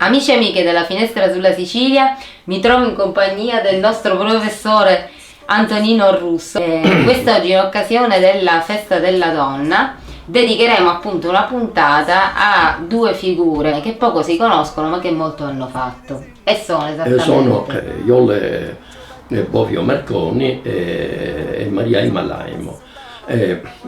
Amici e amiche della Finestra sulla Sicilia, mi trovo in compagnia del nostro professore Antonino Russo. Quest'oggi, in occasione della Festa della Donna, dedicheremo appunto una puntata a due figure che poco si conoscono ma che molto hanno fatto. E sono esattamente... Sono Iole Bovio Marconi e Maria Malaimo.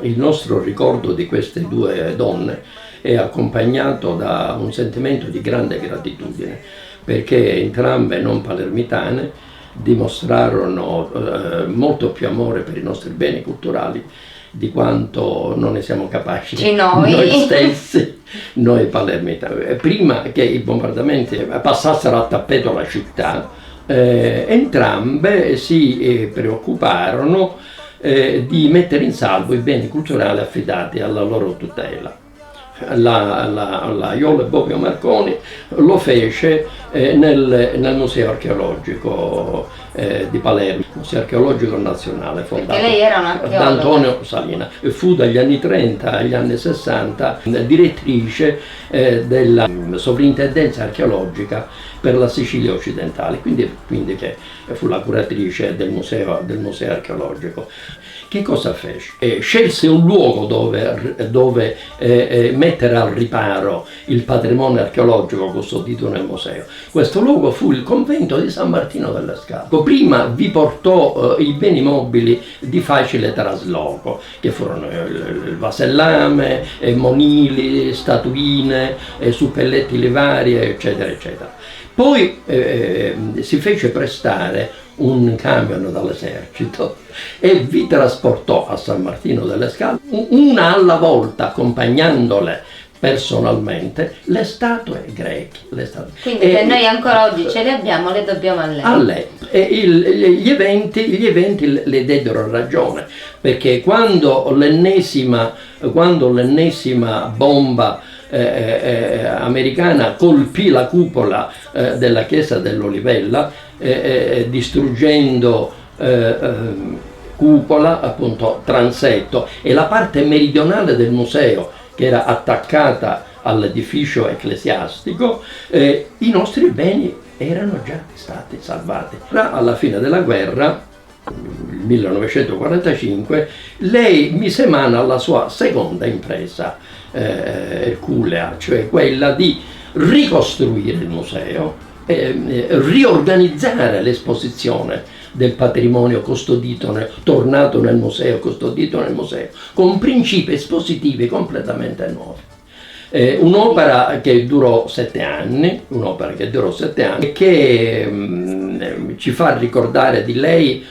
Il nostro ricordo di queste due donne è accompagnato da un sentimento di grande gratitudine, perché entrambe non palermitane dimostrarono molto più amore per i nostri beni culturali di quanto non ne siamo capaci noi stessi, noi palermitani. Prima che i bombardamenti passassero a tappeto la città, entrambe si preoccuparono di mettere in salvo i beni culturali affidati alla loro tutela. La Iole Bovio Marconi lo fece nel Museo Archeologico di Palermo, Museo Archeologico Nazionale, fondato da Antonio Salina. Fu dagli anni 30 agli anni 60 direttrice della Sovrintendenza Archeologica per la Sicilia occidentale, quindi che fu la curatrice del museo archeologico. Che cosa fece? Scelse un luogo dove mettere al riparo il patrimonio archeologico custodito nel museo. Questo luogo fu il convento di San Martino delle Scale. Prima vi portò i beni mobili di facile trasloco, che furono il vasellame, monili, statuine, suppellettili vari, eccetera, eccetera. Poi si fece prestare un camion dall'esercito e vi trasportò a San Martino delle Scale, una alla volta, accompagnandole personalmente, le statue greche. Quindi se noi ancora oggi ce le abbiamo, le dobbiamo a lei. A lei. E gli eventi le diedero ragione, perché quando l'ennesima bomba americana colpì la cupola della chiesa dell'Olivella, distruggendo cupola, appunto transetto, e la parte meridionale del museo che era attaccata all'edificio ecclesiastico, i nostri beni erano già stati salvati. Alla fine della guerra, 1945, lei mise mano alla sua seconda impresa erculea, cioè quella di ricostruire il museo, riorganizzare l'esposizione del patrimonio tornato nel museo, custodito nel museo, con principi espositivi completamente nuovi. Un'opera che durò 7 anni, e che ci fa ricordare di lei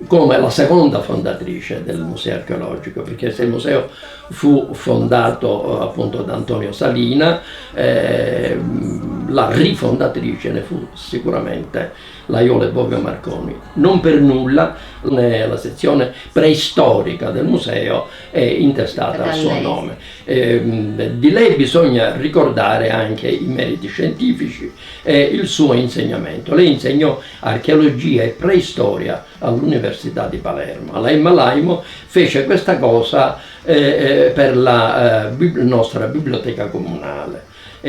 come la seconda fondatrice del Museo Archeologico, perché se il museo fu fondato appunto da Antonio Salina, la rifondatrice ne fu sicuramente la Iole Bovio Marconi. Non per nulla la sezione preistorica del museo è intestata al suo nome. Di lei bisogna ricordare anche i meriti scientifici e il suo insegnamento. Lei insegnò archeologia e preistoria all'Università di Palermo. Lei Malaimo fece questa cosa per la nostra biblioteca comunale.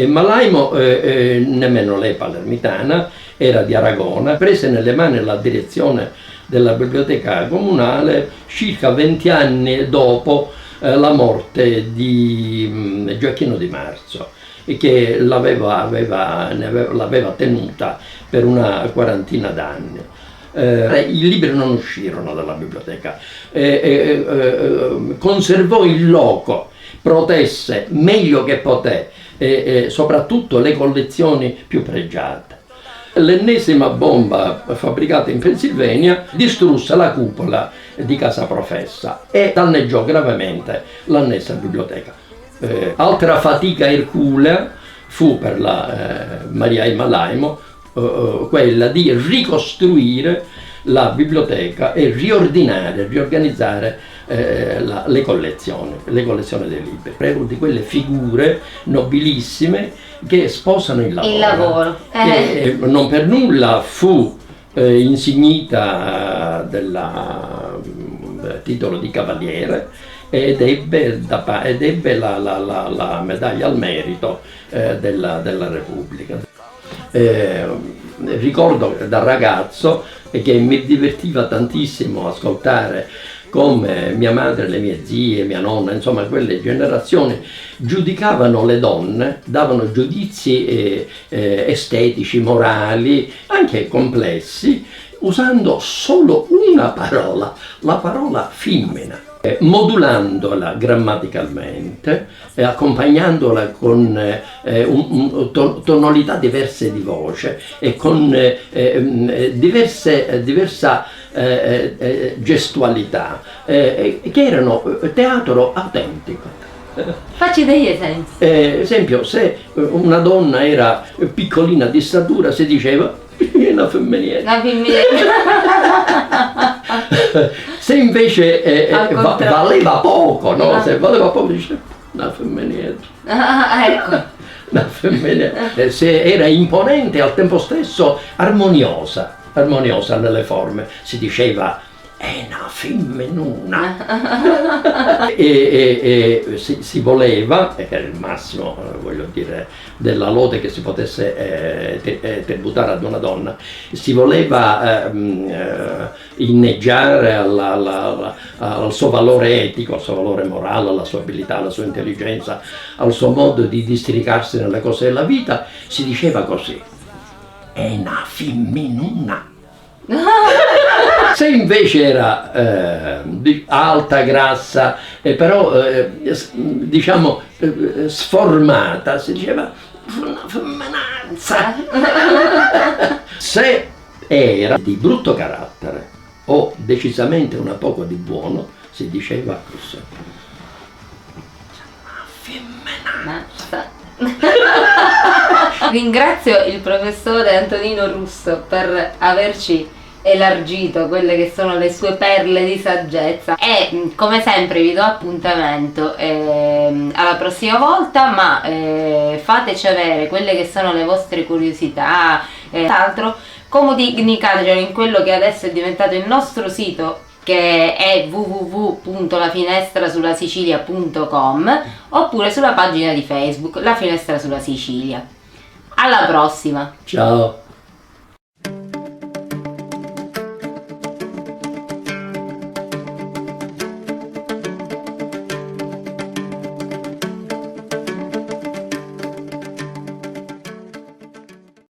Malaimo, nemmeno lei palermitana, era di Aragona, prese nelle mani la direzione della biblioteca comunale circa 20 anni dopo la morte di Gioacchino Di Marzo, che l'aveva tenuta per una quarantina d'anni. I libri non uscirono dalla biblioteca, conservò il loco, protesse meglio che poté soprattutto le collezioni più pregiate. L'ennesima bomba fabbricata in Pennsylvania distrusse la cupola di Casa Professa e danneggiò gravemente l'annessa biblioteca. Altra fatica erculea fu per la Maria Malaimo quella di ricostruire la biblioteca e riorganizzare le collezioni dei libri. Prego di quelle figure nobilissime che sposano il lavoro. Che non per nulla fu insignita del titolo di cavaliere ed ebbe la medaglia al merito della Repubblica. ricordo da ragazzo che mi divertiva tantissimo ascoltare come mia madre, le mie zie, mia nonna, insomma quelle generazioni giudicavano le donne, davano giudizi estetici, morali, anche complessi, usando solo una parola, la parola femmina, modulandola grammaticalmente, accompagnandola con tonalità diverse di voce e con diversa gestualità, che erano teatro autentico. Facci degli esempi. Esempio, se una donna era piccolina di statura si diceva una femminiera. Una femminiera. Se invece valeva poco, no? Ah. Se valeva poco diceva una femminiera. Ah, ecco. Una femminiera. Se era imponente e al tempo stesso armoniosa nelle forme, si diceva è una femminuna. Si voleva, che era il massimo, voglio dire, della lode che si potesse tributare ad una donna, si voleva inneggiare al suo valore etico, al suo valore morale, alla sua abilità, alla sua intelligenza, al suo modo di districarsi nelle cose della vita, si diceva così: è una femminuna. Se invece era alta, grassa, però diciamo sformata, si diceva una femminazza. Se era di brutto carattere o decisamente una poco di buono, si diceva così: una femminazza. Ringrazio il professore Antonino Russo per averci elargito quelle che sono le sue perle di saggezza e come sempre vi do appuntamento alla prossima volta, ma fateci avere quelle che sono le vostre curiosità e altro, comunicatecelo in quello che adesso è diventato il nostro sito, che è www.lafinestrasulla.sicilia.com, oppure sulla pagina di Facebook La Finestra sulla Sicilia. Alla prossima! Ciao!